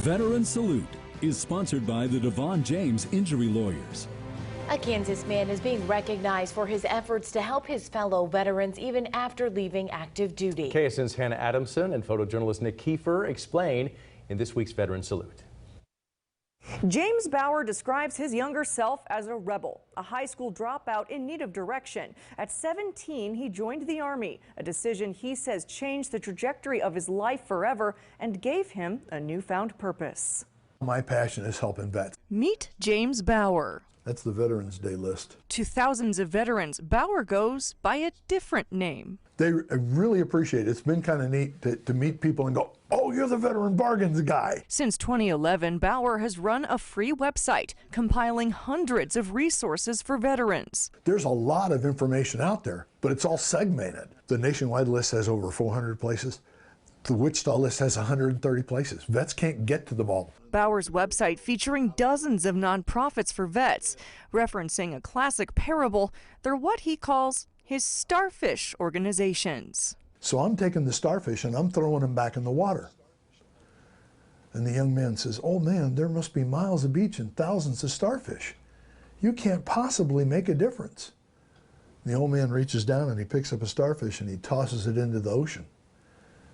Veteran Salute is sponsored by the Devon James Injury Lawyers. A Kansas man is being recognized for his efforts to help his fellow veterans even after leaving active duty. KSN's Hannah Adamson and photojournalist Nick Kiefer explain in this week's Veteran Salute. James Bauer describes his younger self as a rebel, a high school dropout in need of direction. At 17, he joined the Army, a decision he says changed the trajectory of his life forever and gave him a newfound purpose. My passion is helping vets. Meet James Bauer. That's the Veterans Day list. To thousands of veterans, Bauer goes by a different name. They really appreciate it. It's been kind of neat to meet people and go, oh, you're the Veteran Bargains guy. Since 2011, Bauer has run a free website compiling hundreds of resources for veterans. There's a lot of information out there, but it's all segmented. The nationwide list has over 400 places. The Wichita list has 130 places. Vets can't get to them all. Bauer's website featuring dozens of nonprofits for vets. Referencing a classic parable, they're what he calls his starfish organizations. So I'm taking the starfish and I'm throwing them back in the water. And the young man says, oh man, there must be miles of beach and thousands of starfish. You can't possibly make a difference. The old man reaches down and he picks up a starfish and he tosses it into the ocean.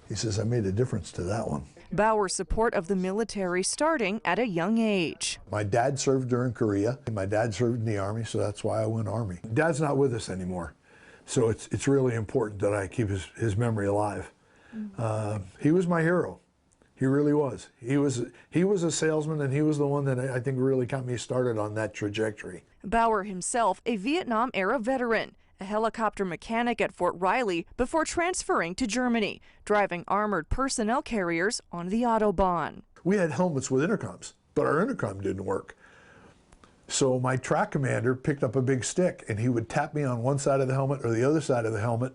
He says, I made a difference to that one. Bauer's support of the military starting at a young age. My dad served during Korea. My dad served in the Army, so that's why I went Army. Dad's not with us anymore, so it's really important that I keep his memory alive. He was my hero. He really was. He was a salesman, and he was the one that I think really got me started on that trajectory. Bauer himself, a Vietnam-era veteran, a helicopter mechanic at Fort Riley before transferring to Germany, driving armored personnel carriers on the Autobahn. We had helmets with intercoms, but our intercom didn't work. So my track commander picked up a big stick and he would tap me on one side of the helmet or the other side of the helmet,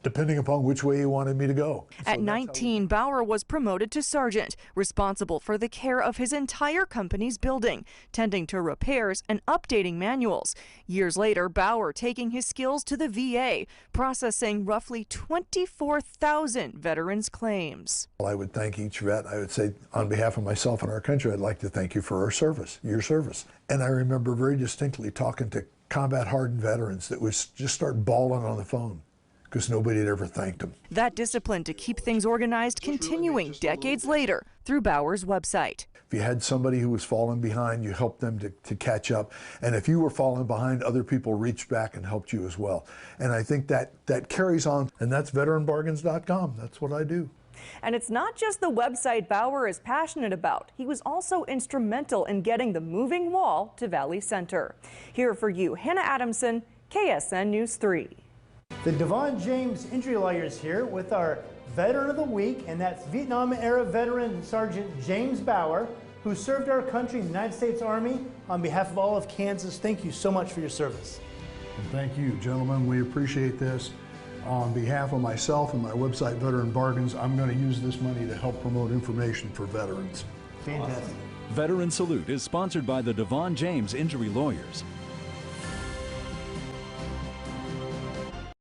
depending upon which way he wanted me to go. At 19, Bauer was promoted to sergeant, responsible for the care of his entire company's building, tending to repairs and updating manuals. Years later, Bauer taking his skills to the VA, processing roughly 24,000 veterans' claims. I would thank each vet. I would say, on behalf of myself and our country, I'd like to thank you for our service, your service. And I remember very distinctly talking to combat-hardened veterans that would just start bawling on the phone, because nobody had ever thanked him. That discipline to keep things organized continuing decades later through Bauer's website. If you had somebody who was falling behind, you helped them to catch up. And if you were falling behind, other people reached back and helped you as well. And I think that carries on, and that's veteranbargains.com. That's what I do. And it's not just the website Bauer is passionate about. He was also instrumental in getting the moving wall to Valley Center. Here for you, Hannah Adamson, KSN News 3. The Devon James Injury Lawyers here with our Veteran of the Week, and that's Vietnam-era veteran Sergeant James Bauer, who served our country in the United States Army. On behalf of all of Kansas, thank you so much for your service. And thank you, gentlemen. We appreciate this. On behalf of myself and my website, Veteran Bargains, I'm going to use this money to help promote information for veterans. Fantastic. Veteran Salute is sponsored by the Devon James Injury Lawyers.